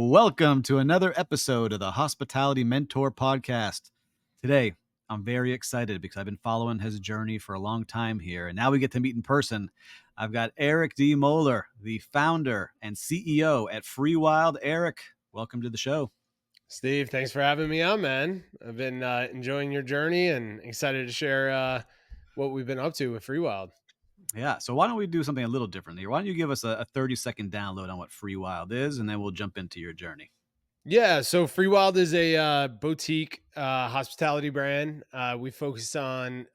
Welcome to another episode of the Hospitality Mentor Podcast. Today, I'm very excited because I've been following his journey for a long time here, and now we get to meet in person. I've got Eric D. Moeller, the founder and CEO at Freewyld. Eric, welcome to the show. Steve, thanks for having me on, man. I've been enjoying your journey and excited to share what we've been up to with Freewyld. Yeah, so why don't we do something a little different here? Why don't you give us a 30-second download on what Freewyld is, and then we'll jump into your journey. Yeah, so Freewyld is a boutique hospitality brand. We focus on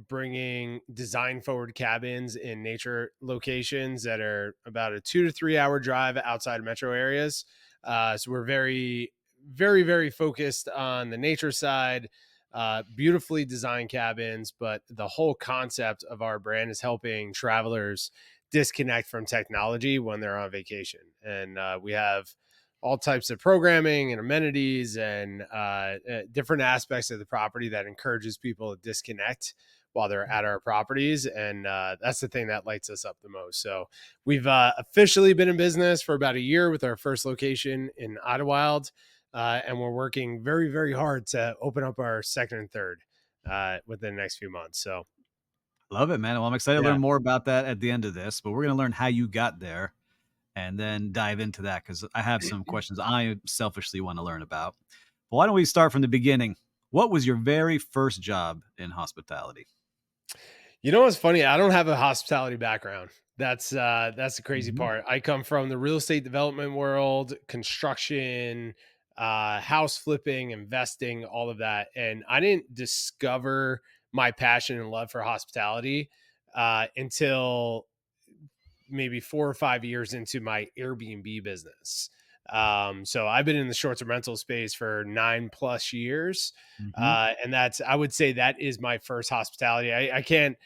bringing design-forward cabins in nature locations that are about a 2 to 3 hour drive outside of metro areas. So we're very, very, very focused on the nature side. Beautifully designed cabins, but the whole concept of our brand is helping travelers disconnect from technology when they're on vacation. And we have all types of programming and amenities and different aspects of the property that encourages people to disconnect while they're at our properties. And that's the thing that lights us up the most. So we've officially been in business for about a year with our first location in Idlewild. And we're working very, very hard to open up our second and third within the next few months. So Love it, man. Well, I'm excited to yeah. learn more about that at the end of this, but we're going to learn how you got there and then dive into that because I have some questions I selfishly want to learn about. But why don't we start from the beginning? What was your very first job in hospitality? You know what's funny? I don't have a hospitality background. That's the crazy part. I come from the real estate development world, construction, house flipping, investing, all of that. And I didn't discover my passion and love for hospitality until maybe 4 or 5 years into my Airbnb business. So I've been in the short-term rental space for 9+ years. And I would say that is my first hospitality. I can't,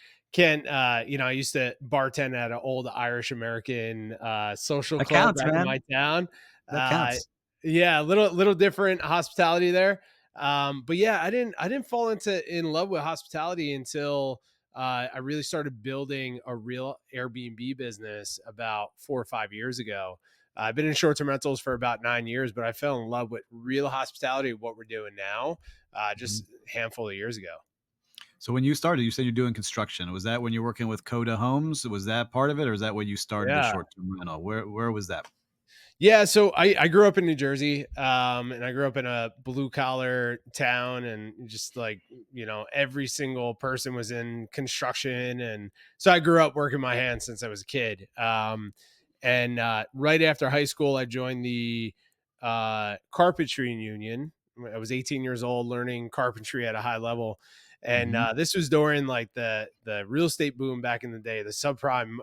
I used to bartend at an old Irish American social That club counts, back in man. my town. That Uh, counts. yeah, a little different hospitality there. But yeah, I didn't fall in love with hospitality until I really started building a real Airbnb business about 4 or 5 years ago. I've been in short-term rentals for about 9 years, but I fell in love with real hospitality, what we're doing now, Mhm. just a handful of years ago. So when you started, you said you're doing construction. Was that when you're working with Coda Homes? Was that part of it, or is that when you started the Yeah. short-term rental? Where was that? Yeah, so I grew up in New Jersey, and I grew up in a blue collar town, and just like every single person was in construction, and so I grew up working my hands since I was a kid. And right after high school, I joined the carpentry union. I was 18 years old, learning carpentry at a high level, and Mhm. this was during like the real estate boom back in the day, the subprime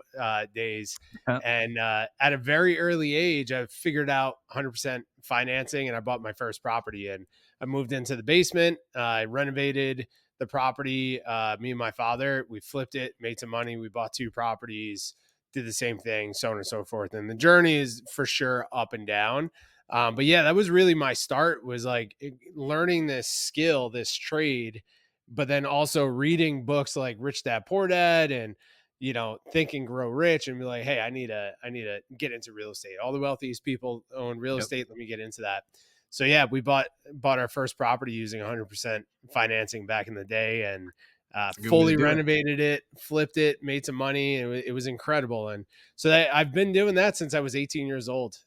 days. Yeah. And at a very early age, I figured out 100% financing, and I bought my first property. And I moved into the basement. I renovated the property. Me and my father, we flipped it, made some money. We bought 2 properties, did the same thing, so on and so forth. And the journey is for sure up and down. But yeah, that was really my start, was like learning this skill, this trade, but then also reading books like Rich Dad Poor Dad and Think and Grow Rich, and be like, hey, I need to get into real estate. All the wealthiest people own real Yep. estate. Let me get into that. So yeah, we bought our first property using 100% financing back in the day, and It's a good way to fully do it. renovated it, flipped it, made some money. It was incredible. And so I've been doing that since I was 18 years old.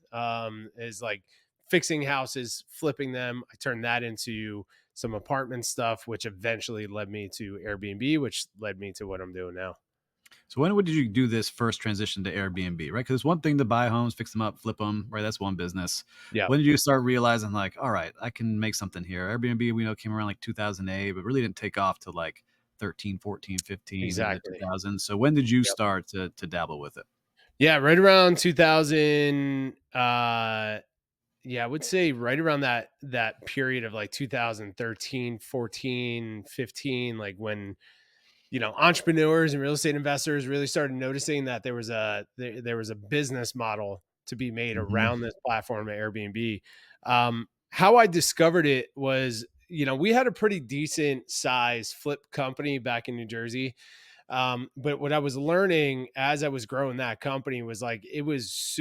Is like fixing houses, flipping them. I turned that into some apartment stuff, which eventually led me to Airbnb, which led me to what I'm doing now. So when did you do this first transition to Airbnb, right? Because it's one thing to buy homes, fix them up, flip them, right? That's one business. Yeah. When did you start realizing like, all right, I can make something here? Airbnb, we know, came around like 2008, but really didn't take off till like 13, 14, 15 in the Exactly. 2000s. So when did you Yep. start to dabble with it? Yeah, right around 2000. Yeah, I would say right around that period of like 2013, 14, 15, like when entrepreneurs and real estate investors really started noticing that there was a business model to be made Mhm. around this platform at Airbnb. How I discovered it was, we had a pretty decent size flip company back in New Jersey. But what I was learning as I was growing that company was like, it was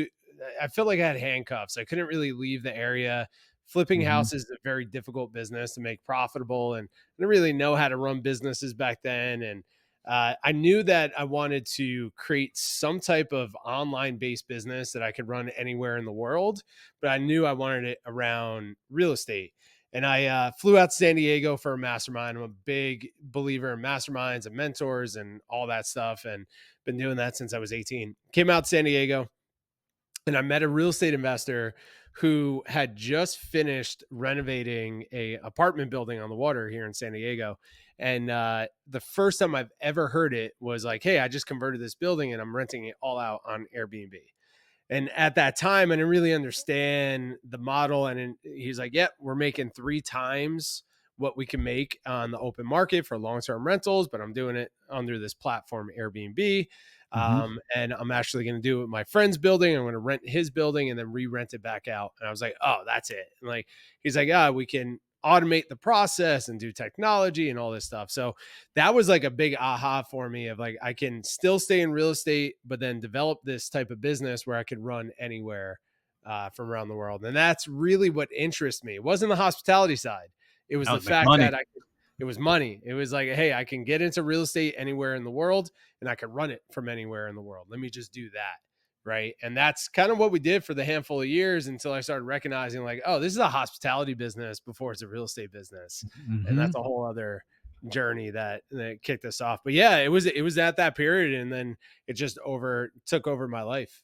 I felt like I had handcuffs. I couldn't really leave the area. Flipping Mhm. houses is a very difficult business to make profitable, and I didn't really know how to run businesses back then. And I knew that I wanted to create some type of online based business that I could run anywhere in the world, but I knew I wanted it around real estate. And I flew out to San Diego for a mastermind. I'm a big believer in masterminds and mentors and all that stuff, and been doing that since I was 18. Came out to San Diego, and I met a real estate investor who had just finished renovating a apartment building on the water here in San Diego. And the first time I've ever heard it was like, "Hey, I just converted this building and I'm renting it all out on Airbnb." And at that time, I didn't really understand the model. And he's like, "Yep, we're making 3 times what we can make on the open market for long-term rentals, but I'm doing it under this platform, Airbnb. Mhm. And I'm actually going to do it with my friend's building. I'm going to rent his building and then re-rent it back out." And I was like, "Oh, that's it." And like, he's like, "Ah, we can automate the process and do technology and all this stuff." So that was like a big aha for me of like, I can still stay in real estate, but then develop this type of business where I could run anywhere from around the world. And that's really what interests me. It wasn't the hospitality side. It was I the was like, fact money. that it was money. It was like, hey, I can get into real estate anywhere in the world and I can run it from anywhere in the world. Let me just do that. Right. And that's kind of what we did for the handful of years until I started recognizing, like, oh, this is a hospitality business before it's a real estate business. And that's Mhm. a whole other journey that kicked us off. But yeah, it was at that period, and then it just over took over my life.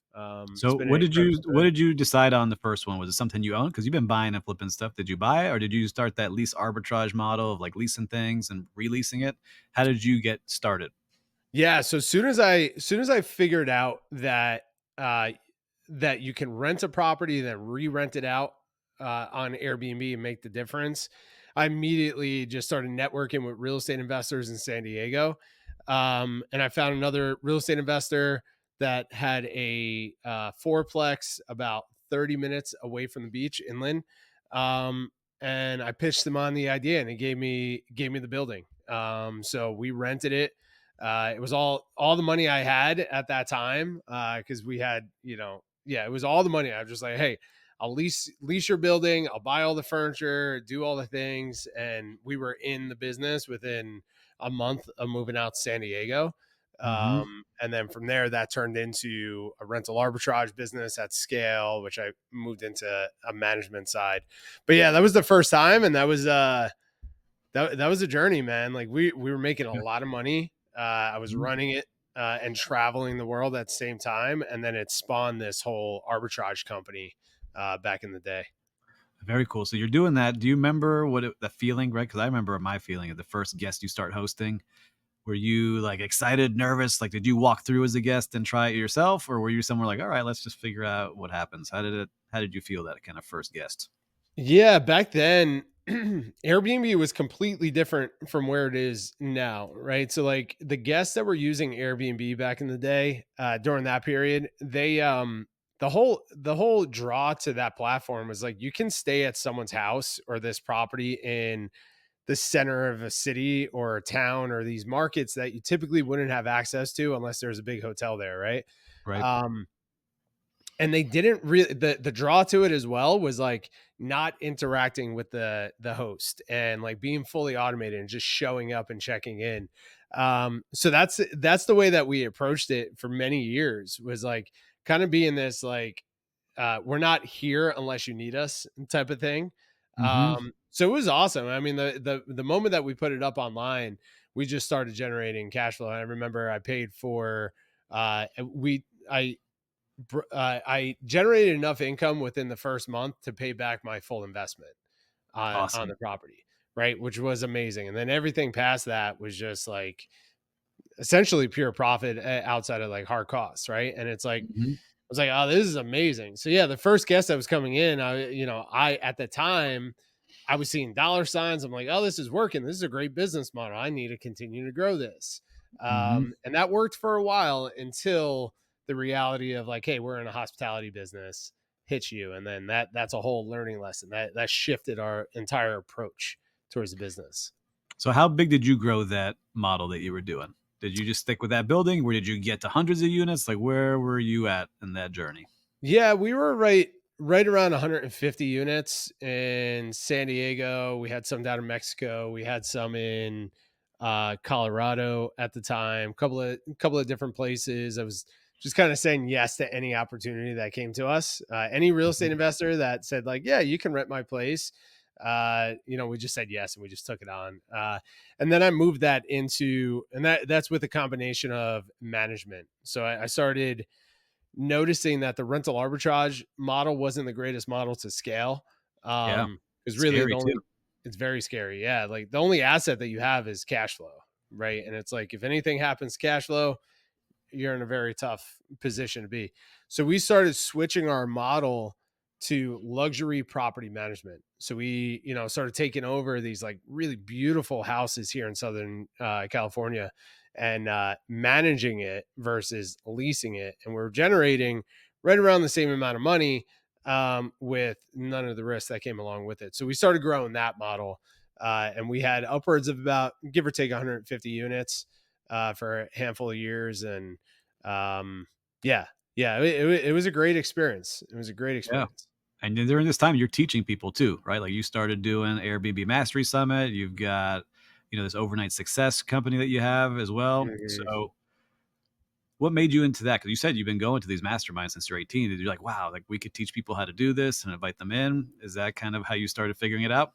It's So been an incredible what journey. did you decide on the first one? Was it something you owned? Because 'Cause you've been buying and flipping stuff. Did you buy it, or did you start that lease arbitrage model of, like, leasing things and releasing it? How did you get started? Yeah, so as soon as I figured out uh that you can rent a property then re-rent it out on Airbnb and make the difference, I immediately just started networking with real estate investors in San Diego. And I found another real estate investor that had a fourplex about 30 minutes away from the beach inland. Um, and I pitched him on the idea, and he gave me the building. So we rented it. It was all the money I had at that time because we had, yeah, it was all the money. I was just like, hey, I'll lease your building, I'll buy all the furniture, do all the things, and we were in the business within a month of moving out to San Diego. Mhm. And then from there, that turned into a rental arbitrage business at scale, which I moved into a management side. But yeah, that was the first time, and that was a journey, man. Like we were making a Yeah. lot of money. I was Mhm. running it and traveling the world at the same time, and then it spawned this whole arbitrage company back in the day. Very cool. So you're doing that. Do you remember the feeling, right? Because I remember my feeling of the first guest you start hosting. Were you, like, excited, nervous? Like, did you walk through as a guest and try it yourself, or were you somewhere like, "All right, let's just figure out what happens"? How did you feel that kind of first guest? Yeah, back then, Airbnb was completely different from where it is now, right? So like the guests that were using Airbnb back in the day, during that period, the whole draw to that platform was like you can stay at someone's house or this property in the center of a city or a town or these markets that you typically wouldn't have access to unless there's a big hotel there, right? Right. Um, and they didn't really the draw to it as well was like not interacting with the host and like being fully automated and just showing up and checking in. So that's the way that we approached it for many years, was like kind of being this like we're not here unless you need us type of thing. Mhm. So it was awesome. I mean, the moment that we put it up online, we just started generating cash flow. I remember I paid for we I generated enough income within the first month to pay back my full investment on Awesome. the property, right? Which was amazing. And then everything past that was just like essentially pure profit outside of like hard costs, right? And it's like Mhm. I was like, oh, this is amazing. So yeah, the first guest that was coming in, I at the time I was seeing dollar signs. I'm like, oh, this is working. This is a great business model. I need to continue to grow this. Mhm. And that worked for a while until the reality of like, hey, we're in a hospitality business hits you. And then that's a whole learning lesson that shifted our entire approach towards the business. So how big did you grow that model that you were doing? Did you just stick with that building? Where did you get to hundreds of units? Like, where were you at in that journey? Yeah, we were right around 150 units in San Diego. We had some down in Mexico. We had some in Colorado at the time. Couple of different places. I was just kind of saying yes to any opportunity that came to us. Any real estate Mhm. investor that said like, "Yeah, you can rent my place." We just said yes and we just took it on. And then I moved that into, and that's with a combination of management. So I started noticing that the rental arbitrage model wasn't the greatest model to scale. Yeah. Because really Scary too. it's very scary. Yeah. Like the only asset that you have is cash flow. Right. And it's like if anything happens to cash flow, you're in a very tough position to be. So we started switching our model to luxury property management. So we, started taking over these like really beautiful houses here in Southern California and managing it versus leasing it. And we're generating right around the same amount of money with none of the risk that came along with it. So we started growing that model. And we had upwards of about give or take 150 units for a handful of years. And um, yeah, yeah, it was a great experience. It was a great Yeah. experience. And then during this time, you're teaching people too, right? Like you started doing Airbnb Mastery Summit. You've got, this overnight success company that you have as well. Mhm. So what made you into that? Because you said you've been going to these masterminds since you're 18. Did you like, wow, like we could teach people how to do this and invite them in? Is that kind of how you started figuring it out?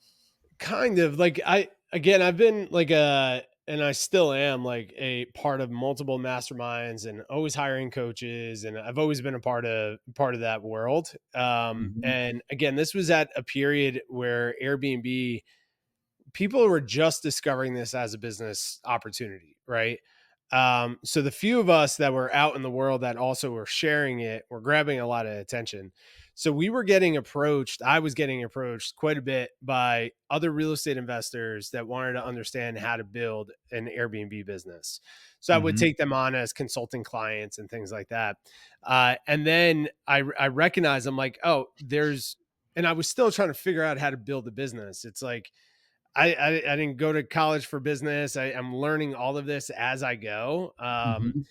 Kind of like I've been like and I still am like a part of multiple masterminds and always hiring coaches, and I've always been a part of that world. Mhm. And again, this was at a period where Airbnb people were just discovering this as a business opportunity, right? So the few of us that were out in the world that also were sharing it were grabbing a lot of attention. So we were getting approached. I was getting approached quite a bit by other real estate investors that wanted to understand how to build an Airbnb business. So I would Mhm. take them on as consulting clients and things like that. And then I recognized I'm like, oh, and I was still trying to figure out how to build a business. It's like I didn't go to college for business. I'm learning all of this as I go. Mhm.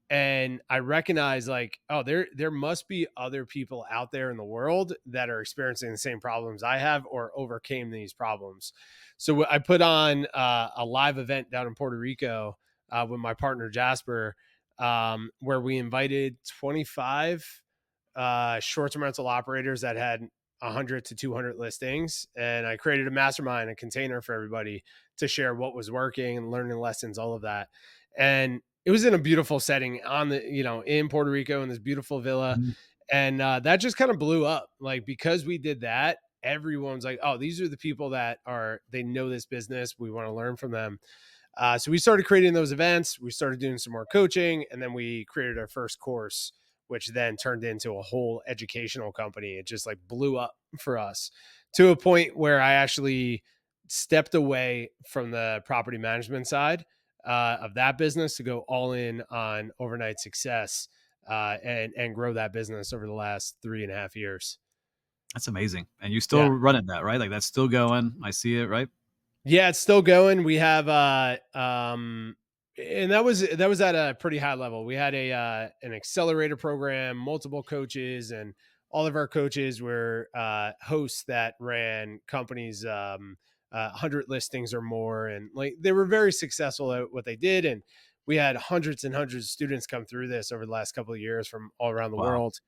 And I recognize like, oh, there must be other people out there in the world that are experiencing the same problems I have or overcame these problems. So I put on a live event down in Puerto Rico with my partner Jasper, where we invited 25 short-term rental operators that had 100 to 200 listings, and I created a mastermind, a container for everybody to share what was working and learning lessons, all of that. And it was in a beautiful setting on the in Puerto Rico in this beautiful villa, Mhm. and that just kind of blew up. Like because we did that, everyone's like, "Oh, these are the people that they know this business. We want to learn from them." So we started creating those events. We started doing some more coaching, and then we created our first course, which then turned into a whole educational company. It just like blew up for us to a point where I actually stepped away from the property management side of that business to go all in on overnight success and grow that business over the last 3.5 years. That's amazing. And you still Yeah. running that, right? Like that's still going. I see it, right? Yeah, it's still going. We have and that was at a pretty high level. We had a an accelerator program, multiple coaches, and all of our coaches were hosts that ran companies 100 listings or more, and like they were very successful at what they did. And we had hundreds and hundreds of students come through this over the last couple of years from all around the Wow. world.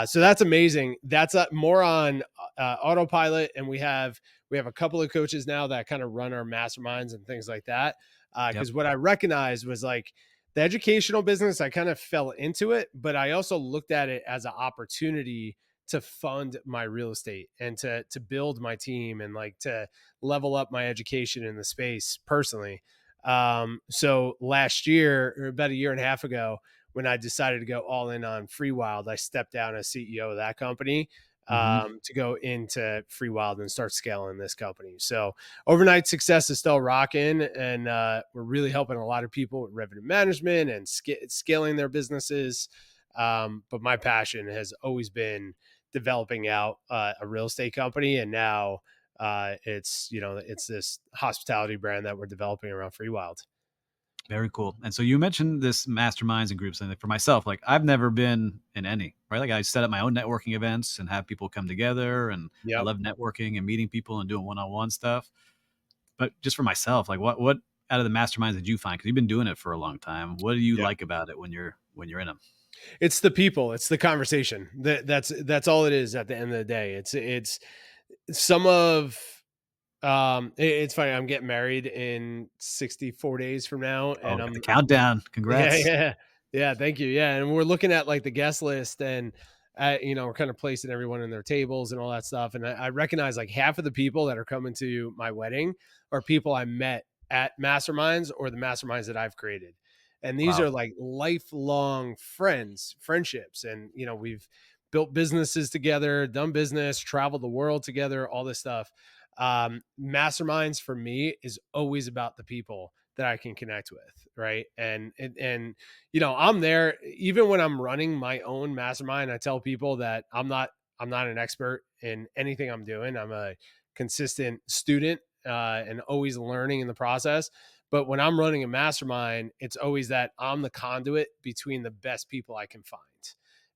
So that's amazing. That's more on autopilot, and we have a couple of coaches now that kind of run our masterminds and things like that. Yep. Because what I recognized was like the educational business, I kind of fell into it, but I also looked at it as an opportunity to fund my real estate and to build my team and like to level up my education in the space personally. So last year, or about a year and a half ago, when I decided to go all in on Freewyld, I stepped down as CEO of that company Mhm. to go into Freewyld and start scaling this company. So overnight success is still rocking, and we're really helping a lot of people with revenue management and scaling their businesses. But my passion has always been developing out a real estate company, and now it's this hospitality brand that we're developing around Freewyld. Very cool. And so you mentioned this masterminds and groups, and for myself, like I've never been in any. right? Like I set up my own networking events and have people come together, and I Yep. love networking and meeting people and doing one-on-one stuff. But just for myself, like what out of the masterminds did you find? Because you've been doing it for a long time. What do you Yeah. like about it when you're in them? It's the people, it's the conversation. That's all it is at the end of the day. It's some of it's funny. I'm getting married in 64 days from now, Oh, and got the I'm countdown. yeah, Congrats. yeah. Yeah, thank you. Yeah, and we're looking at, like, the guest list and, we're kinda placing everyone in their tables and all that stuff, and I recognize, like, half of the people that are coming to my wedding are people I met at masterminds or the masterminds that I've created, and these Wow. are, like, lifelong friendships, and, we've built businesses together, done business, traveled the world together, all this stuff. Masterminds for me is always about the people that I can connect with, right? I'm there even when I'm running my own mastermind. I tell people that I'm not an expert in anything I'm doing. I'm a consistent student and always learning in the process. But when I'm running a mastermind, it's always that I'm the conduit between the best people I can find.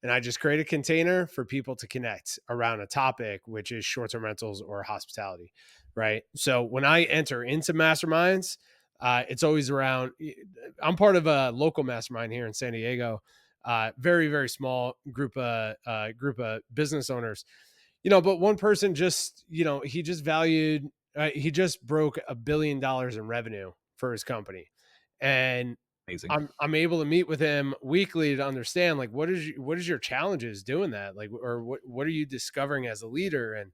And I just create a container for people to connect around a topic, which is short term rentals or hospitality, right? So when I enter into masterminds, it's always around. I'm part of a local mastermind here in San Diego. Very very small group of business owners, but one person just he just valued he just broke $1 billion in revenue for his company, and Amazing. I'm able to meet with him weekly to understand, like, what is your challenges doing that, like, or what are you discovering as a leader, and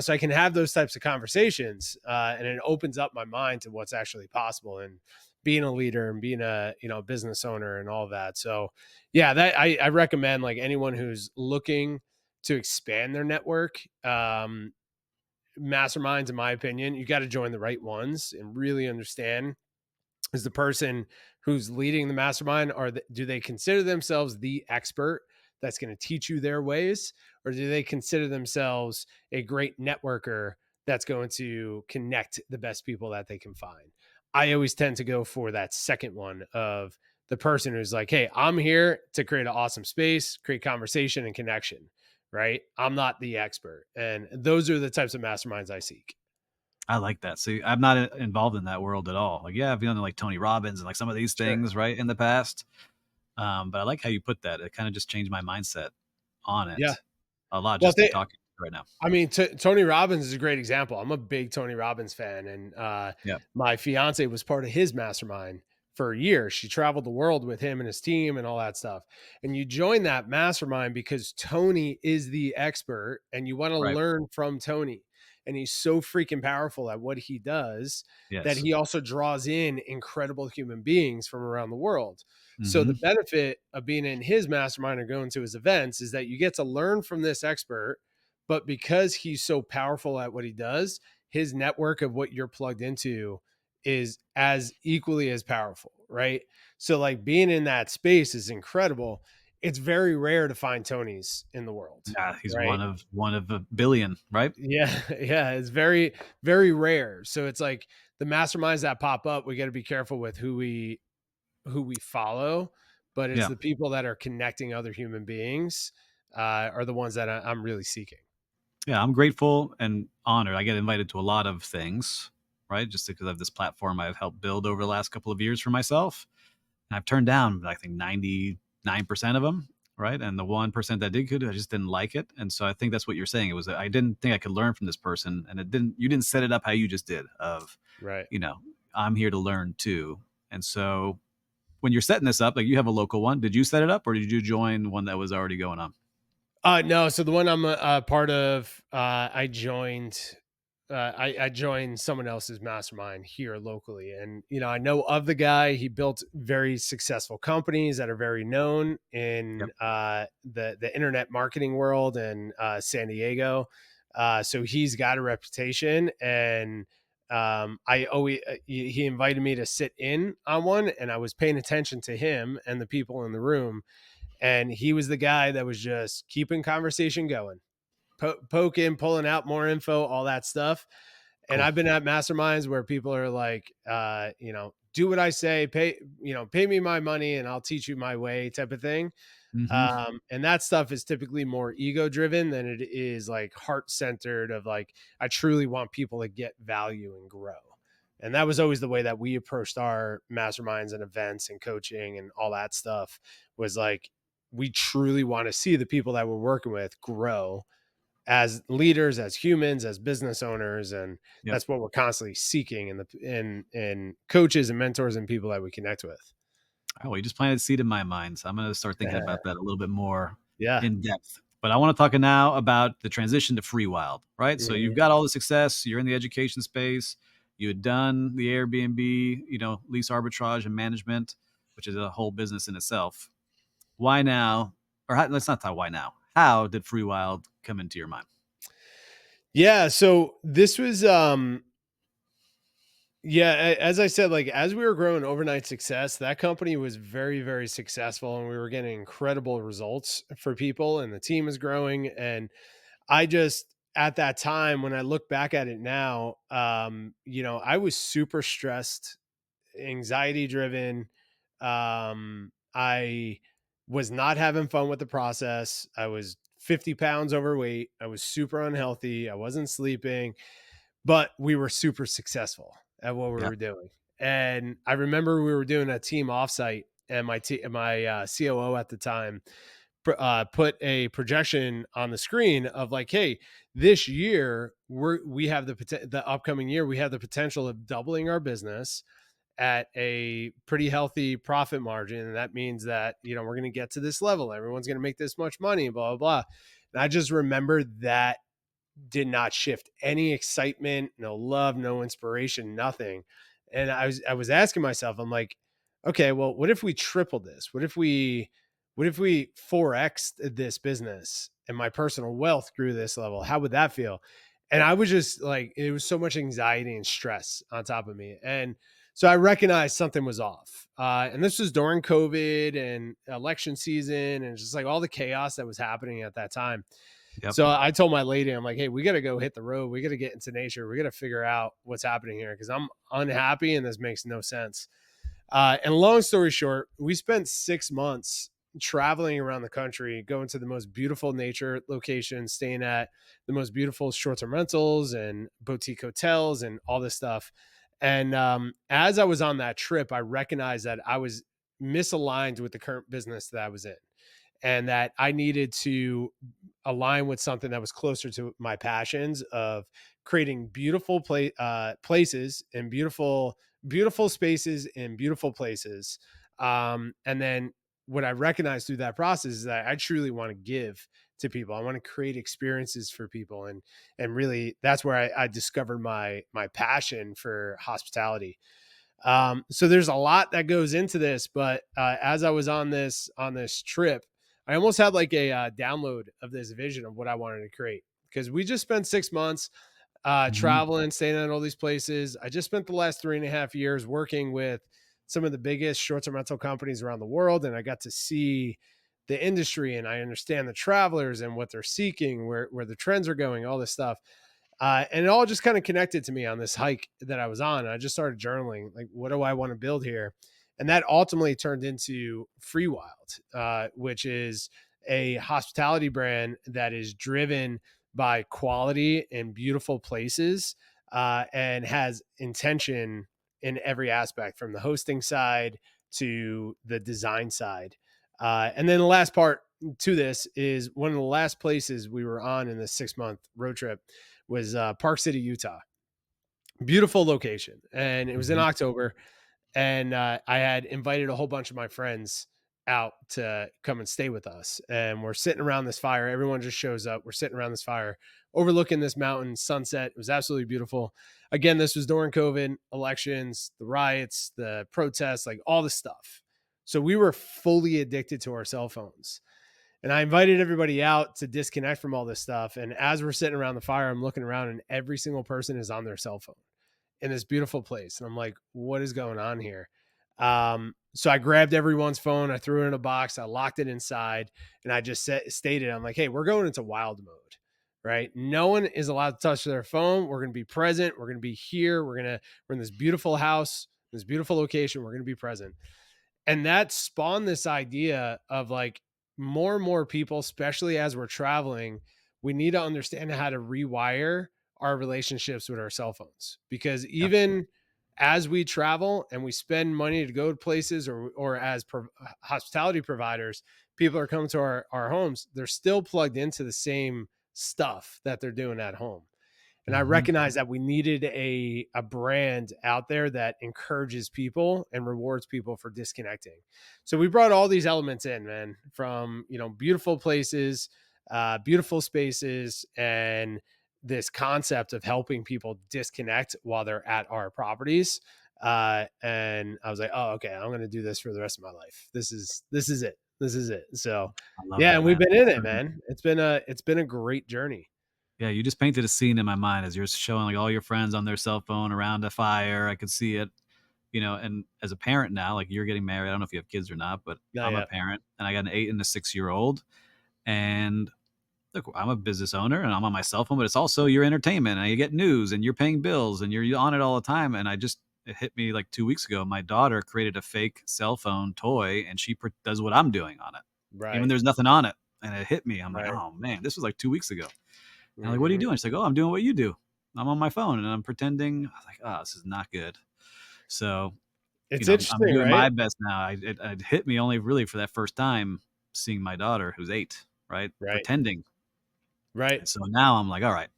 so I can have those types of conversations, and it opens up my mind to what's actually possible and being a leader and being a business owner and all that. So yeah, that I recommend, like, anyone who's looking to expand their network, masterminds, in my opinion, you got to join the right ones and really understand, is the person who's leading the mastermind, do they consider themselves the expert that's going to teach you their ways, or do they consider themselves a great networker that's going to connect the best people that they can find? I always tend to go for that second one, of the person who's like, hey, I'm here to create an awesome space, create conversation and connection, right? I'm not the expert, and those are the types of masterminds I seek. I like that. See, I'm not involved in that world at all. Like, yeah, I've done like Tony Robbins and like some of these Sure. things, right, in the past. But I like how you put that. It kind of just changed my mindset on Yeah. it a lot Well, just in talking right now. I mean, Tony Robbins is a great example. I'm a big Tony Robbins fan, and Yeah. my fiance was part of his mastermind for a year. She traveled the world with him and his team and all that stuff. And you join that mastermind because Tony is the expert, and you want to Right. learn from Tony. And he's so freaking powerful at what he does that Yes. he also draws in incredible human beings from around the world. So the Hmm. benefit of being in his mastermind or going to his events is that you get to learn from this expert, but because he's so powerful at what he does, his network of what you're plugged into is as equally as powerful, right? So, like, being in that space is incredible. It's very rare to find Tonys in the world, Yeah, he's right? one of a billion, right? Yeah, yeah, it's very very rare. So it's like the masterminds that pop up, we got to be careful with who we follow, but it's Yeah. the people that are connecting other human beings are the ones that I'm really seeking. Yeah, I'm grateful and honored. I get invited to a lot of things, right? Just because of this platform I've helped build over the last couple of years for myself. And I've turned down, I think, 99% of them, right? And the 1% that did good, I just didn't like it. And so I think that's what you're saying. It was that I didn't think I could learn from this person, and you didn't set it up how you just did. Of, Right. you know, I'm here to learn too. And so when you're setting this up, like you have a local one, did you set it up or did you join one that was already going on? No. So the one I'm a part of, I joined. I joined someone else's mastermind here locally, and I know of the guy. He built very successful companies that are very known in Yep. the internet marketing world in San Diego. So he's got a reputation, and I always he invited me to sit in on one, and I was paying attention to him and the people in the room, and he was the guy that was just keeping conversation going, poking, pulling out more info, all that stuff. And Cool. I've been at masterminds where people are like, do what I say, pay me my money and I'll teach you my way type of thing. Mhm. And that stuff is typically more ego driven than it is like heart centered of like, I truly want people to get value and grow. And that was always the way that we approached our masterminds and events and coaching and all that stuff, was like, we truly want to see the people that we're working with grow as leaders, as humans, as business owners. And Yep. that's what we're constantly seeking in coaches and mentors and people that we connect with. Oh, you just planted a seed in my mind, so I'm gonna start thinking about that a little bit more Yeah. in depth. But I wanna talk now about the transition to Freewyld, right? So you've Mhm. got all the success, you're in the education space, you had done the Airbnb, lease arbitrage and management, which is a whole business in itself. Why now? Or how, let's not talk why now. How did Freewyld come into your mind? Yeah, so this was yeah, as I said, like as we were growing overnight success, that company was very, very successful and we were getting incredible results for people and the team is growing. And I just, at that time, when I look back at it now, I was super stressed, anxiety driven. I was not having fun with the process. I was 50 pounds overweight. I was super unhealthy. I wasn't sleeping, but we were super successful at what we Yeah. were doing. And I remember we were doing a team offsite, and my COO at the time put a projection on the screen of like, hey, this year we have the upcoming year we have the potential of doubling our business at a pretty healthy profit margin, and that means that we're going to get to this level. Everyone's going to make this much money, blah blah blah. And I just remember that did not shift any excitement, no love, no inspiration, nothing. And I was asking myself, I'm like, okay, well, what if we tripled this? What if we 4x this business and my personal wealth grew this level? How would that feel? And I was just like, it was so much anxiety and stress on top of me. And so I recognized something was off. And this was during COVID and election season and just like all the chaos that was happening at that time. Yep. So I told my lady, I'm like, hey, we got to go hit the road. We got to get into nature. We got to figure out what's happening here because I'm unhappy and this makes no sense. And long story short, we spent 6 months traveling around the country, going to the most beautiful nature locations, staying at the most beautiful short term rentals and boutique hotels and all this stuff. And as I was on that trip, I recognized that I was misaligned with the current business that I was in and that I needed to align with something that was closer to my passions of creating beautiful places and beautiful spaces in beautiful places. And then what I recognized through that process is that I truly want to give to people. I want to create experiences for people, and really that's where I discovered my passion for hospitality. So there's a lot that goes into this, but as I was on this trip, I almost had like a download of this vision of what I wanted to create because we just spent 6 months Mhm. traveling, staying at all these places. I just spent the last 3.5 years working with some of the biggest short-term rental companies around the world, and I got to see the industry and I understand the travelers and what they're seeking, where the trends are going, all this stuff. And it all just kind of connected to me on this hike that I was on. And I just started journaling, like, what do I want to build here? And that ultimately turned into Freewyld, which is a hospitality brand that is driven by quality and beautiful places and has intention in every aspect from the hosting side to the design side. And then the last part to this is one of the last places we were on in this 6 month road trip was Park City, Utah. Beautiful location, and it was in Mhm. October. And I had invited a whole bunch of my friends out to come and stay with us. And we're sitting around this fire. Everyone just shows up. We're sitting around this fire, overlooking this mountain sunset. It was absolutely beautiful. Again, this was during COVID, elections, the riots, the protests, like all the stuff. So we were fully addicted to our cell phones. And I invited everybody out to disconnect from all this stuff. And as we're sitting around the fire, I'm looking around and every single person is on their cell phone in this beautiful place. And I'm like, what is going on here? So I grabbed everyone's phone, I threw it in a box, I locked it inside, and I just stated, I'm like, hey, we're going into wild mode, right? No one is allowed to touch their phone. We're going to be present. We're going to be here. We're in this beautiful house, this beautiful location. We're going to be present. And that spawned this idea of like more and more people, especially as we're traveling, we need to understand how to rewire our relationships with our cell phones, because Yeah. even as we travel and we spend money to go to places, or as hospitality providers, people are coming to our homes, they're still plugged into the same stuff that they're doing at home. And I Hmm. recognize that we needed a brand out there that encourages people and rewards people for disconnecting. So we brought all these elements in, man, from, beautiful places, beautiful spaces, and this concept of helping people disconnect while they're at our properties. And I was like, oh, okay, I'm going to do this for the rest of my life. This is it. This is it. So I love yeah, that, and we've man. been in it, man. It's been a great journey. Yeah, you just painted a scene in my mind as you're showing like all your friends on their cell phone around a fire. I could see it, and as a parent now, like you're getting married. I don't know if you have kids or not, but Yeah, I'm a yeah. parent and I got an 8 and a 6 year old. And look, I'm a business owner and I'm on my cell phone, but it's also your entertainment and you get news and you're paying bills and you're on it all the time. And it hit me like 2 weeks ago. My daughter created a fake cell phone toy and she does what I'm doing on it, even Right. there's nothing on it. And it hit me. I'm like, Right. oh man, this was like 2 weeks ago. And I'm like, what are you Mhm. doing? She's like, oh, I'm doing what you do. I'm on my phone and I'm pretending. I was like, oh, this is not good. So, It's I'm interesting, doing right? my best now. It hit me only really for that first time seeing my daughter who's 8, right? Right. Pretending. Right. And so now I'm like, all right,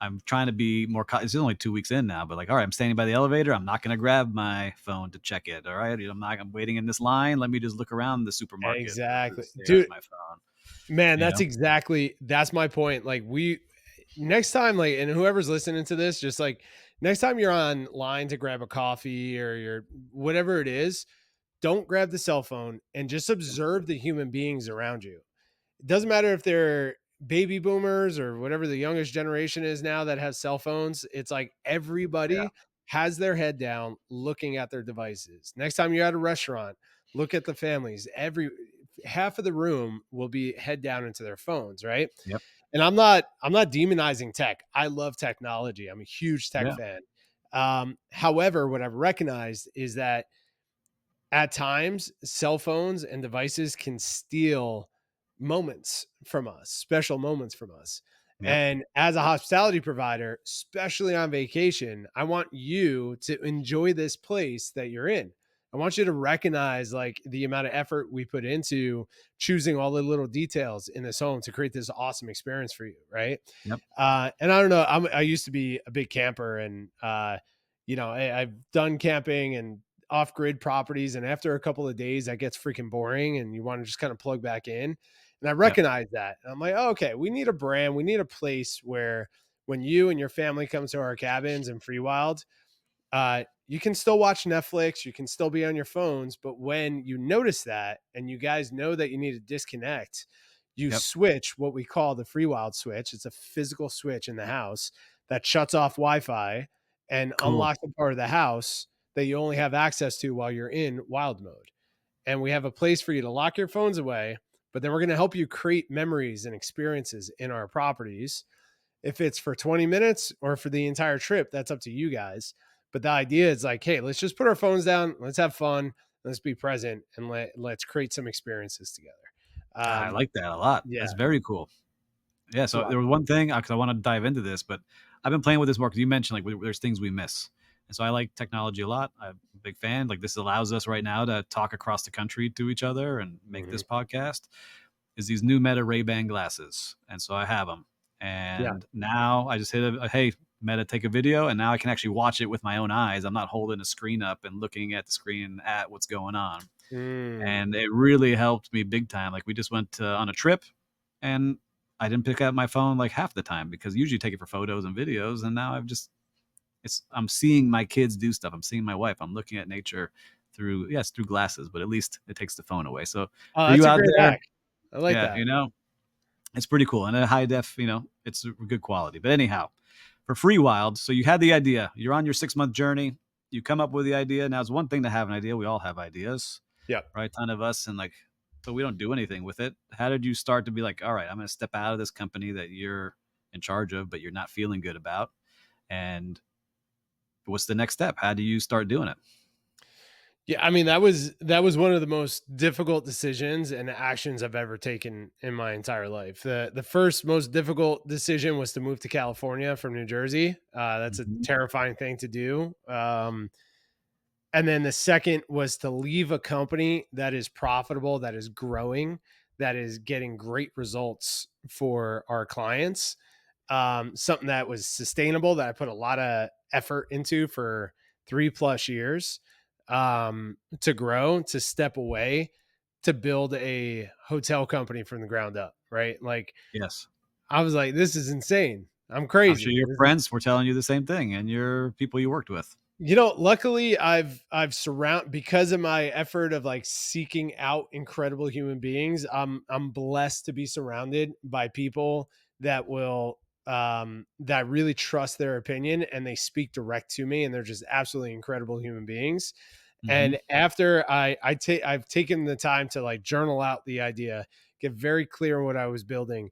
I'm trying to be more. It's only 2 weeks in now, but like, all right, I'm standing by the elevator. I'm not going to grab my phone to check it. All right, I'm waiting in this line. Let me just look around the supermarket Exactly. versus stare at Dude, my phone. man, You know? that's my point. Like, next time, like, and whoever's listening to this, just like next time you're on line to grab a coffee or you're whatever it is, don't grab the cell phone and just observe the human beings around you. It doesn't matter if they're baby boomers or whatever the youngest generation is now that has cell phones. It's like Yeah. everybody has their head down looking at their devices. Next time you're at a restaurant, look at the families. Every half of the room will be head down into their phones, right? Yep. And I'm not demonizing tech. I love technology. I'm a huge tech Yeah. fan. However, what I've recognized is that at times cell phones and devices can steal moments from us, special moments from us. Yep. And as a hospitality provider, especially on vacation, I want you to enjoy this place that you're in. I want you to recognize like the amount of effort we put into choosing all the little details in this home to create this awesome experience for you, right? Yep. And I don't know, I used to be a big camper, and I've done camping and off grid properties. And after a couple of days, that gets freaking boring and you want to just kind of plug back in. And I Yep. recognize that. And I'm like, oh, okay, we need a brand. We need a place where when you and your family come to our cabins in Freewyld, you can still watch Netflix, you can still be on your phones. But when you notice that and you guys know that you need to disconnect, you Yep. switch what we call the Freewyld switch. It's a physical switch in the house that shuts off Wi-Fi and Cool. unlocks a part of the house that you only have access to while you're in wild mode. And we have a place for you to lock your phones away, but then we're going to help you create memories and experiences in our properties. If it's for 20 minutes or for the entire trip, that's up to you guys. But the idea is like, hey, let's just put our phones down, let's have fun, let's be present, and let's create some experiences together. I Um, like that a lot. yeah, That's very cool. Yeah, it's a so lot. there was one thing because I want to dive into this, but I've been playing with this more because you mentioned like there's things we miss, and so I like technology a lot. I'm a big fan. Like this allows us right now to talk across the country to each other and make Mhm. this podcast. Is these new Meta Ray-Ban glasses, and so I have them, Yeah. and now I just hit a hey Meta, take a video, and now I can actually watch it with my own eyes. I'm not holding a screen up and looking at the screen at what's going on, Mm. and it really helped me big time. Like we just went on a trip and I didn't pick up my phone like half the time because usually take it for photos and videos. And now I'm seeing my kids do stuff. I'm seeing my wife. I'm looking at nature through glasses, but at least it takes the phone away. So Oh, for that's you a out great there, hack. I like yeah, that. it's pretty cool. And a high def, it's a good quality. But anyhow, for Freewild, so you had the idea. You're on your 6 month journey. You come up with the idea. Now it's one thing to have an idea. We all have ideas, Yep. right? Ton of us, and like, but we don't do anything with it. How did you start to be like, all right, I'm going to step out of this company that you're in charge of, but you're not feeling good about? And what's the next step? How do you start doing it? Yeah, I mean, that was one of the most difficult decisions and actions I've ever taken in my entire life. The first most difficult decision was to move to California from New Jersey. That's a Mhm. terrifying thing to do. And then the second was to leave a company that is profitable, that is growing, that is getting great results for our clients. Something that was sustainable, that I put a lot of effort into for 3+ years, to grow, to step away, to build a hotel company from the ground up. Right. Like, Yes. I was like, this is insane. I'm I'm sure crazy. your This is friends were telling you the same thing and your people you worked with. Luckily I've surround because of my effort of like seeking out incredible human beings. I'm blessed to be surrounded by people that will that really trust their opinion, and they speak direct to me, and they're just absolutely incredible human beings. Mhm. And after I've taken the time to like journal out the idea, get very clear on what I was building,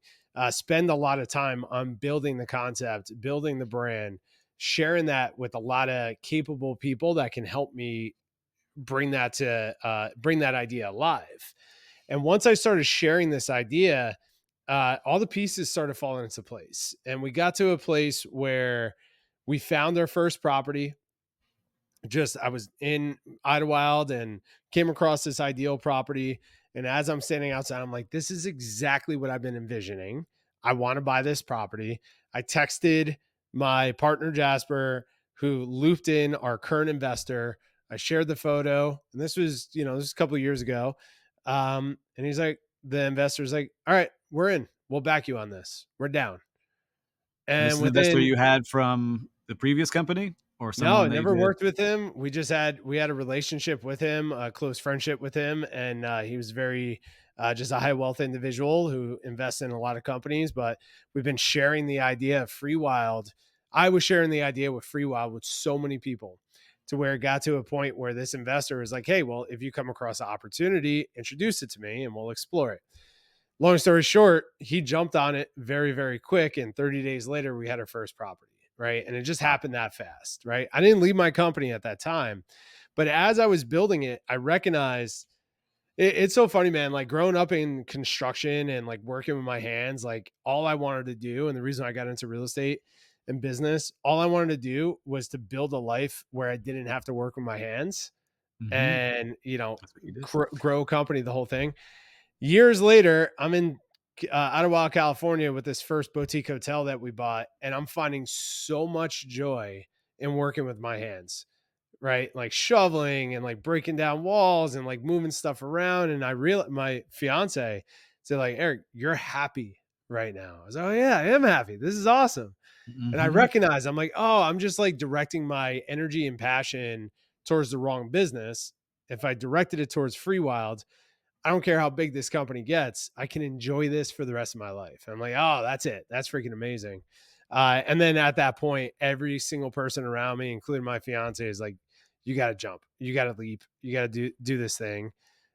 spend a lot of time on building the concept, building the brand, sharing that with a lot of capable people that can help me bring that idea alive. And once I started sharing this idea, all the pieces started falling into place, and we got to a place where we found our first property. Just I was in Idlewild and came across this ideal property. And as I'm standing outside, I'm like, this is exactly what I've been envisioning. I want to buy this property. I texted my partner Jasper, who looped in our current investor. I shared the photo, and this was a couple of years ago. And he's like, the investor's like, all right, we're in. We'll back you on this. We're down. This And is an investor within you had from the previous company or No, I someone that you never did? worked with him. We had a relationship with him, a close friendship with him, and he was very just a high wealth individual who invests in a lot of companies. But we've been sharing the idea of Freewyld. I was sharing the idea with Freewyld with so many people, to where it got to a point where this investor was like, "Hey, well, if you come across an opportunity, introduce it to me, and we'll explore it." Long story short, he jumped on it very, very quick. And 30 days later, we had our first property. Right. And it just Wow. happened that fast. Right. I didn't leave my company at that time. But as I was building it, I recognized it's so funny, man. Like growing up in construction and like working with my hands, like all I wanted to do, and the reason I got into real estate and business, all I wanted to do was to build a life where I didn't have to work with my hands Mhm. and, That's what you did. grow a company, the whole thing. Years later, I'm in Ottawa, California with this first boutique hotel that we bought, and I'm finding so much joy in working with my hands, right? Like shoveling and like breaking down walls and like moving stuff around. And my fiance said, like, Eric, you're happy right now. I was like, oh yeah, I am happy. This is awesome. And I Mhm. recognize I'm like, oh, I'm just like directing my energy and passion towards the wrong business. If I directed it towards Freewild, I don't care how big this company gets. I can enjoy this for the rest of my life. And I'm like, oh, that's it. That's freaking amazing. And then at that point, every single person around me, including my fiance, is like, you got to jump, you got to leap, you got to do this thing.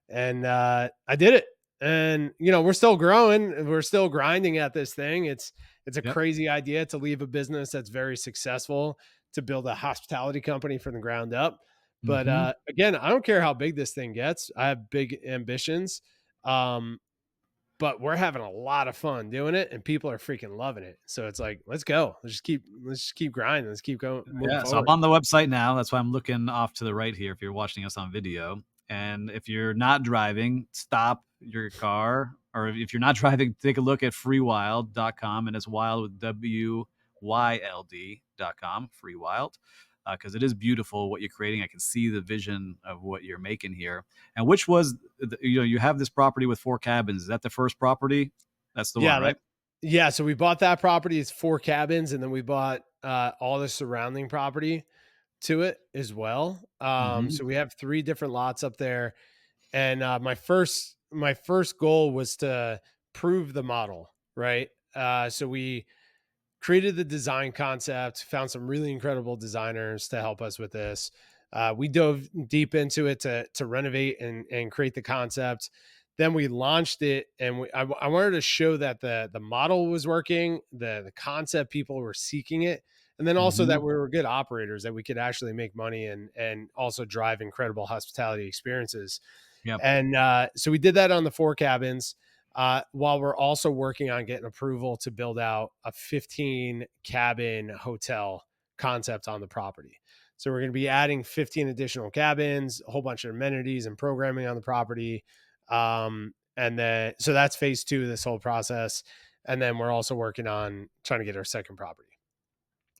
And I did it. And we're still growing. We're still grinding at this thing. It's a Yep. crazy idea to leave a business that's very successful to build a hospitality company from the ground up. But Mhm. again, I don't care how big this thing gets. I have big ambitions. Um, but we're having a lot of fun doing it, and people are freaking loving it. So it's like, let's just keep grinding. Let's keep going, moving Yeah, so I'm forward. on the website now. That's why I'm looking off to the right here if you're watching us on video. And if you're not driving, stop your car. Or if you're not driving, take a look at freewild.com. And it's wild with WYLD.com, Freewild. Because it is beautiful what you're creating. I can see the vision of what you're making here. And which was, you have this property with 4 cabins. Is that the first property? That's the one, Yeah, right? yeah. So we bought that property. It's 4 cabins, and then we bought all the surrounding property to it as well. Hmm. So we have 3 different lots up there. And my first goal was to prove the model, right? So we created the design concept, found some really incredible designers to help us with this. We dove deep into it to renovate and create the concept. Then we launched it, and I wanted to show that the model was working, the concept, people were seeking it, And then also that Hmm. we were good operators, that we could actually make money and also drive incredible hospitality experiences. Yep. And so we did that on the 4 cabins, while we're also working on getting approval to build out a 15 cabin hotel concept on the property. So we're going to be adding 15 additional cabins, a whole bunch of amenities and programming on the property. And then, so that's phase 2 of this whole process. And then we're also working on trying to get our second property.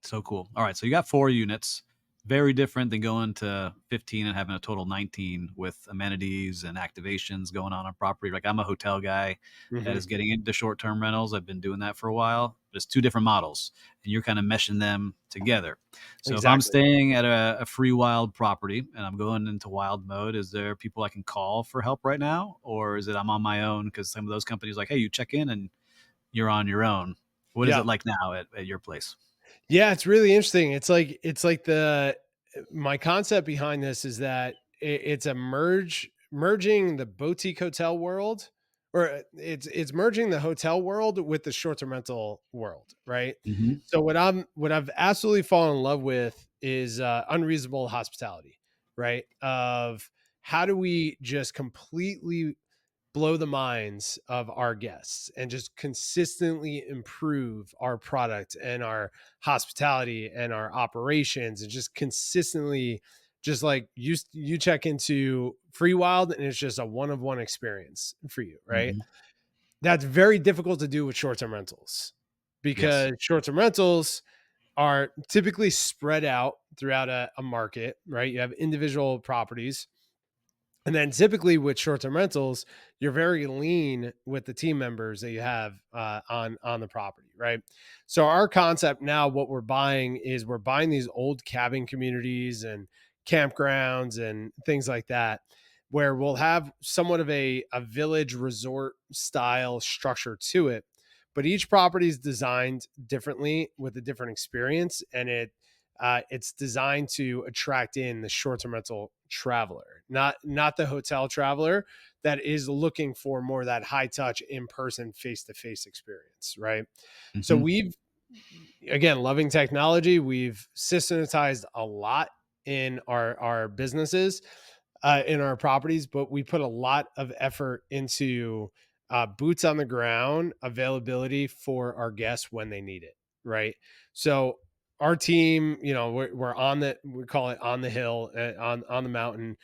So cool. All right. So you got 4 units, very different than going to 15 and having a total 19 with amenities and activations going on property. Like I'm a hotel guy that Hmm. is getting into short term rentals. I've been doing that for a while. There's 2 different models and you're kind of meshing them together. So if I'm Exactly. staying at a free wild property and I'm going into wild mode, is there people I can call for help right now? Or is it I'm on my own? Because some of those companies like, hey, you check in and you're on your own. What is Yeah. it like now at your place? Yeah, it's really interesting. It's like the my concept behind this is that it's a merging the boutique hotel world, or it's merging the hotel world with the short-term rental world, right? Hmm. So what I've absolutely fallen in love with is unreasonable hospitality, right? Of how do we just completely blow the minds of our guests and just consistently improve our product and our hospitality and our operations, and just consistently, just like you check into Freewyld and it's just a one of one experience for you, right? Hmm. That's very difficult to do with short-term rentals, Yes. because short-term rentals are typically spread out throughout a market, right? You have individual properties, and then typically with short-term rentals, you're very lean with the team members that you have on the property, right? So our concept now, what we're buying is we're buying these old cabin communities and campgrounds and things like that, where we'll have somewhat of a village resort style structure to it. But each property is designed differently with a different experience, and it's designed to attract in the short-term rental traveler, not the hotel traveler that is looking for more of that high touch, in person, face to face experience, right? So Hmm. we've, again, loving technology, we've systematized a lot in our businesses, in our properties, but we put a lot of effort into boots on the ground availability for our guests when they need it, right? So our team, we're on the, we call it on the hill, on the mountain,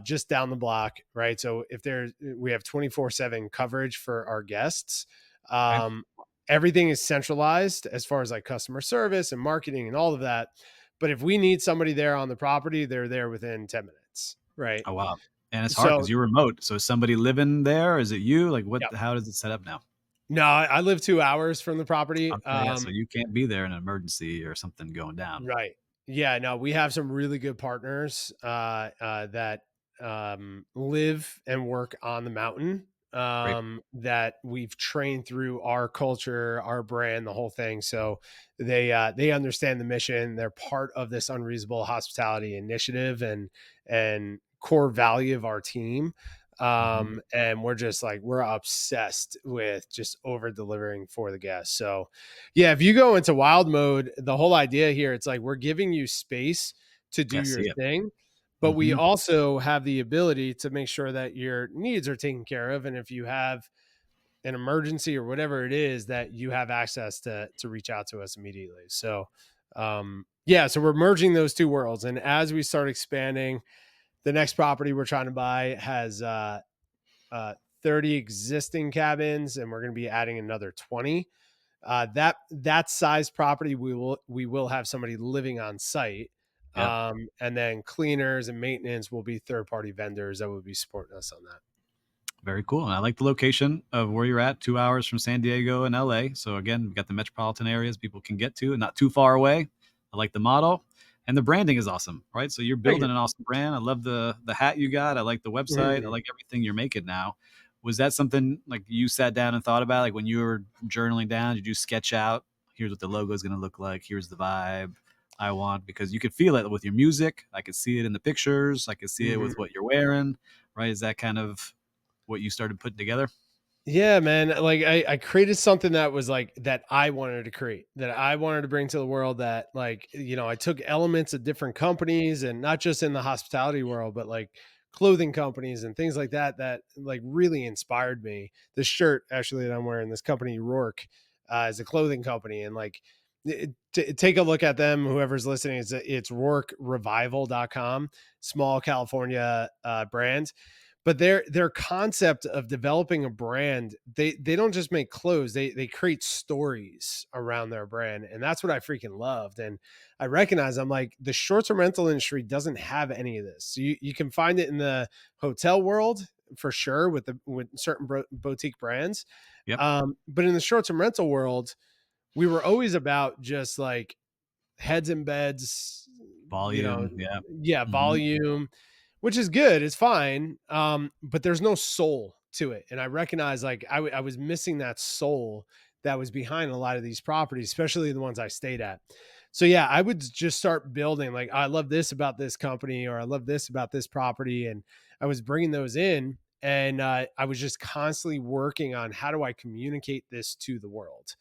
just down the block, right? So if there's, we have 24/7 coverage for our guests. Okay. Um, Everything is centralized as far as like customer service and marketing and all of that. But if we need somebody there on the property, they're there within 10 minutes, right? Oh wow. And it's hard So, because you're remote. So is somebody living there? Is it you? Like what? yeah. How does it set up now? No, I live 2 hours from the property. Okay, yeah. So you can't be there in an emergency or something going down. Right. Yeah, no, we have some really good partners that live and work on the mountain, Great. that we've trained through our culture, our brand, the whole thing. So they understand the mission. They're part of this unreasonable hospitality initiative and core value of our team. Hmm. And we're just like, we're obsessed with just over delivering for the guests. So yeah, if you go into wild mode, the whole idea here, it's like we're giving you space to do Yeah, your see it. thing, but we Hmm. also have the ability to make sure that your needs are taken care of. And if you have an emergency or whatever it is, that you have access to reach out to us immediately. So yeah, so we're merging those two worlds. And as we start expanding, the next property we're trying to buy has uh 30 existing cabins, and we're going to be adding another 20. That size property, we will have somebody living on site, Yep. and then cleaners and maintenance will be third party vendors that will be supporting us on that. Very cool. And I like the location of where you're at, 2 hours from San Diego and LA. So again, we've got the metropolitan areas people can get to and not too far away. I like the model. And the branding is awesome, right? So you're Thank you. building an awesome brand. I love the hat you got. I like the website. I Mhm. like everything you're making now. Was that something like you sat down and thought about? Like when you were journaling down, did you sketch out, here's what the logo is going to look like, here's the vibe I want? Because you could feel it with your music. I could see it in the pictures. I could see it with Mhm. what you're wearing, right? Is that kind of what you started putting together? Yeah, man. Like I created something that was like that I wanted to create, that I wanted to bring to the world that like, I took elements of different companies and not just in the hospitality world, but like clothing companies and things like that, that like really inspired me. This shirt actually that I'm wearing, this company Rourke, is a clothing company. And like take a look at them, whoever's listening. It's rourkerevival.com, small California brand, but their concept of developing a brand, they don't just make clothes, they create stories around their brand, and that's what I freaking loved. And I recognize, I'm like, the short-term rental industry doesn't have any of this. So you can find it in the hotel world for sure, with certain boutique brands, Yep. but in the short-term rental world, we were always about just like heads in beds, you know, Volume. Yeah. yeah, Hmm. volume, which is good. It's fine. But there's no soul to it. And I recognize like I was missing that soul that was behind a lot of these properties, especially the ones I stayed at. So yeah, I would just start building like, I love this about this company, or I love this about this property. And I was bringing those in, and I was just constantly working on how do I communicate this to the world,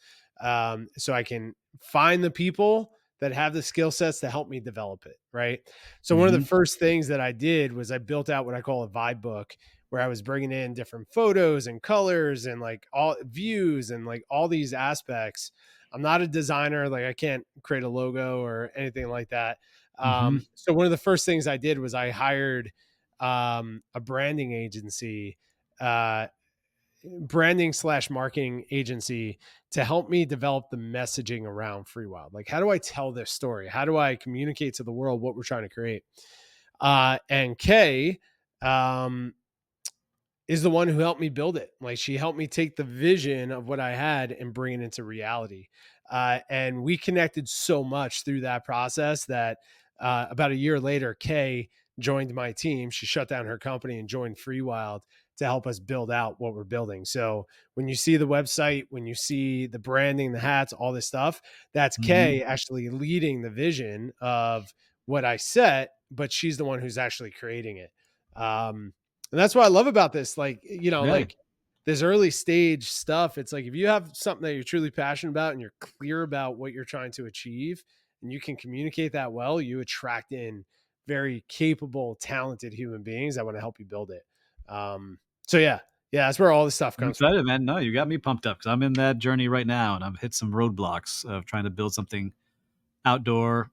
so I can find the people that have the skill sets to help me develop it. Right. So one of the Hmm. first things that I did was I built out what I call a vibe book, where I was bringing in different photos and colors and like all views and like all these aspects. I'm not a designer. Like I can't create a logo or anything like that. Hmm. So one of the first things I did was I hired a uh, branding slash marketing agency to help me develop the messaging around Freewild. Like, how do I tell this story? How do I communicate to the world what we're trying to create? And Kay, um, is the one who helped me build it. Like, she helped me take the vision of what I had and bring it into reality. And we connected so much through that process that about a year later, Kay joined my team. She shut down her company and joined Freewild to help us build out what we're building. So when you see the website, when you see the branding, the hats, all this stuff, that's Hmm. Kay actually leading the vision of what I set, but she's the one who's actually creating it. And that's what I love about this. Like, Yeah. like this early stage stuff, it's like if you have something that you're truly passionate about and you're clear about what you're trying to achieve and you can communicate that well, you attract in very capable, talented human beings that want to help you build it. So yeah, that's where all this stuff I'm comes from. excited, man. No, you got me pumped up because I'm in that journey right now, and I've hit some roadblocks of trying to build something outdoor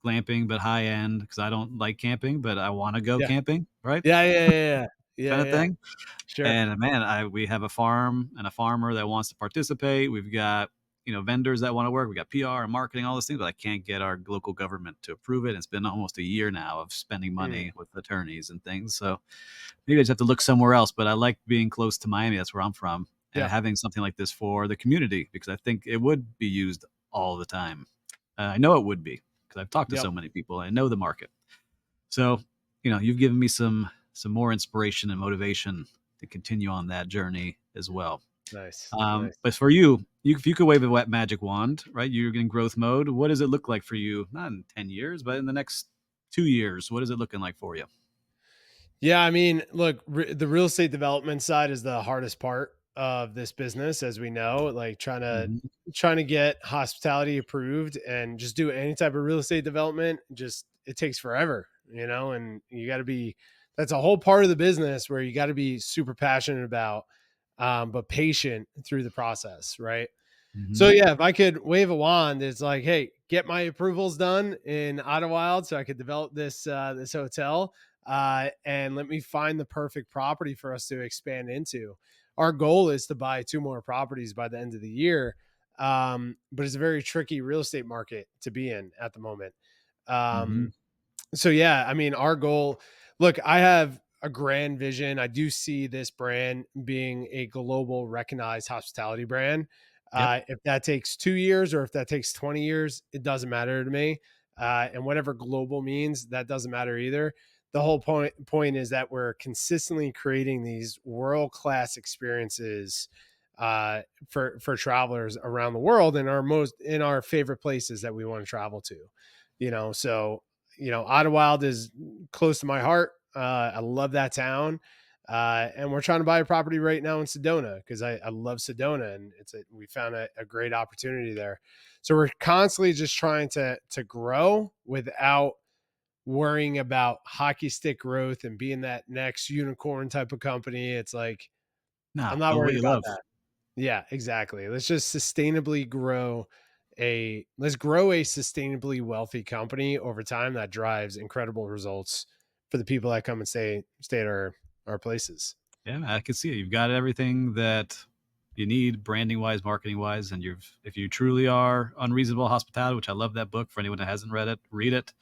glamping, but high end because I don't like camping, but I want to go Yeah. camping, right? Yeah. Kind Yeah. of Yeah. thing. Sure. And man, we have a farm and a farmer that wants to participate. We've got vendors that want to work. We got PR and marketing, all those things, but I can't get our local government to approve it. It's been almost a year now of spending Mm, money with attorneys and things. So maybe I just have to look somewhere else. But I like being close to Miami. That's where I'm from, and yeah. having something like this for the community because I think it would be used all the time. I know it would be because I've talked to Yep. so many people. I know the market. So, you've given me some more inspiration and motivation to continue on that journey as well. Nice. Nice. But for you, if you could wave a wet magic wand, right? You're in growth mode. What does it look like for you? Not in 10 years, but in the next 2 years, what is it looking like for you? Yeah, I mean, look, the real estate development side is the hardest part of this business, as we know. Like Hmm. trying to get hospitality approved and just do any type of real estate development, just it takes forever, and you got to be. That's a whole part of the business where you got to be super passionate about, but patient through the process, right? So Hmm. yeah, if I could wave a wand, it's like, hey, get my approvals done in Idlewild so I could develop this hotel, and let me find the perfect property for us to expand into. Our goal is to buy two more properties by the end of the year, but it's a very tricky real estate market to be in at the moment. Hmm. Um, so yeah, I mean, our goal, look, I have a grand vision. I do see this brand being a global recognized hospitality brand. Yep. If that takes 2 years or if that takes 20 years, it doesn't matter to me. And whatever global means, that doesn't matter either. The whole point is that we're consistently creating these world class experiences for travelers around the world in our favorite places that we want to travel to. So Idlewild is close to my heart. I love that town. And we're trying to buy a property right now in Sedona because I love Sedona, and we found a great opportunity there. So we're constantly just trying to grow without worrying about hockey stick growth and being that next unicorn type of company. It's like Nah, I'm not build what worried you about love. that. Yeah, exactly. Let's grow a sustainably wealthy company over time that drives incredible results for the people that come and stay at our places. Yeah, I can see it. You've got everything that you need, branding wise, marketing wise, and if you truly are Unreasonable Hospitality, which I love that book. For anyone that hasn't read it, read it.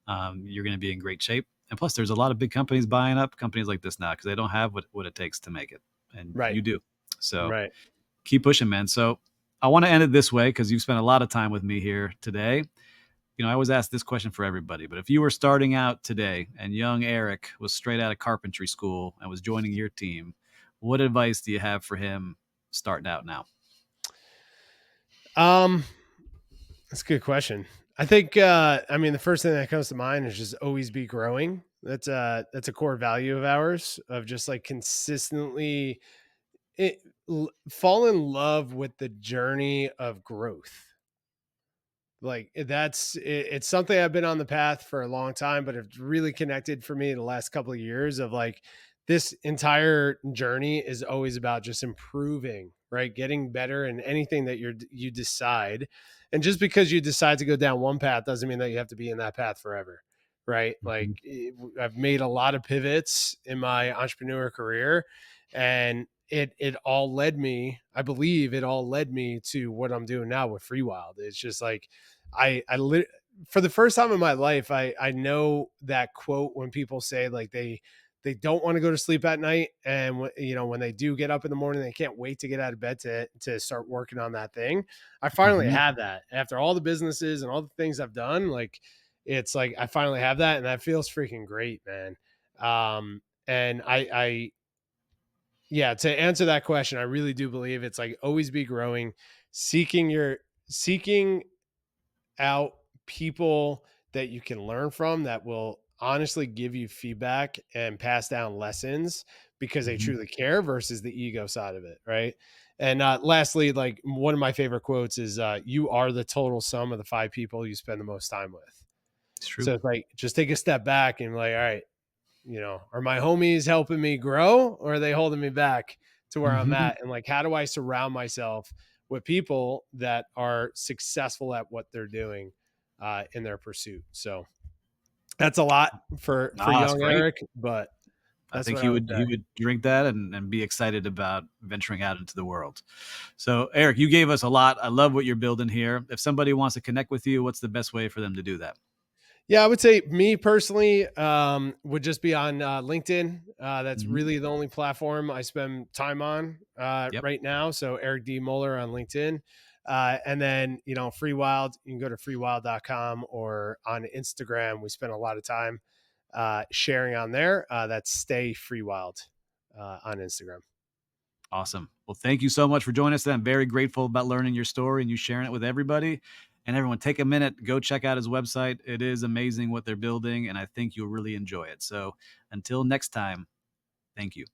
You're going to be in great shape. And plus, there's a lot of big companies buying up companies like this now because they don't have what it takes to make it, and Right. you do. So Right. keep pushing, man. So I want to end it this way because you've spent a lot of time with me here today. I always ask this question for everybody, but if you were starting out today and young Eric was straight out of carpentry school and was joining your team, what advice do you have for him starting out now? Um, that's a good question. I think I mean the first thing that comes to mind is just always be growing. That's a core value of ours of just like consistently it, fall in love with the journey of growth. Like it's something I've been on the path for a long time, but it's really connected for me in the last couple of years of like this entire journey is always about just improving, right? Getting better in anything that you decide. And just because you decide to go down one path doesn't mean that you have to be in that path forever. Right. Like Mhm. I've made a lot of pivots in my entrepreneur career, and it all led me, I believe it all led me to what I'm doing now with Freewyld. It's just like for the first time in my life, I know that quote when people say like they don't want to go to sleep at night, and when they do get up in the morning, they can't wait to get out of bed to start working on that thing. I finally Mhm. have that after all the businesses and all the things I've done. Like it's like I finally have that, and that feels freaking great, man. And I yeah, to answer that question, I really do believe it's like always be growing, seeking out people that you can learn from that will honestly give you feedback and pass down lessons because they Mhm. truly care versus the ego side of it, right? And lastly, like one of my favorite quotes is you are the total sum of the five people you spend the most time with. It's true. So it's like just take a step back and like, all right, are my homies helping me grow, or are they holding me back to where I'm Mhm. at? And like, how do I surround myself with people that are successful at what they're doing in their pursuit? So that's a lot for Ah, it's young great. Eric, but I that's think what I would he say. would drink that and be excited about venturing out into the world. So, Eric, you gave us a lot. I love what you're building here. If somebody wants to connect with you, what's the best way for them to do that? Yeah, I would say me personally would just be on LinkedIn. That's Mhm. really the only platform I spend time on Yep. right now. So Eric D. Moeller on LinkedIn. And then, Freewyld, you can go to freewyld.com, or on Instagram. We spend a lot of time sharing on there. That's Stay Freewyld on Instagram. Awesome. Well, thank you so much for joining us. I'm very grateful about learning your story and you sharing it with everybody. And everyone, take a minute, go check out his website. It is amazing what they're building, and I think you'll really enjoy it. So until next time, thank you.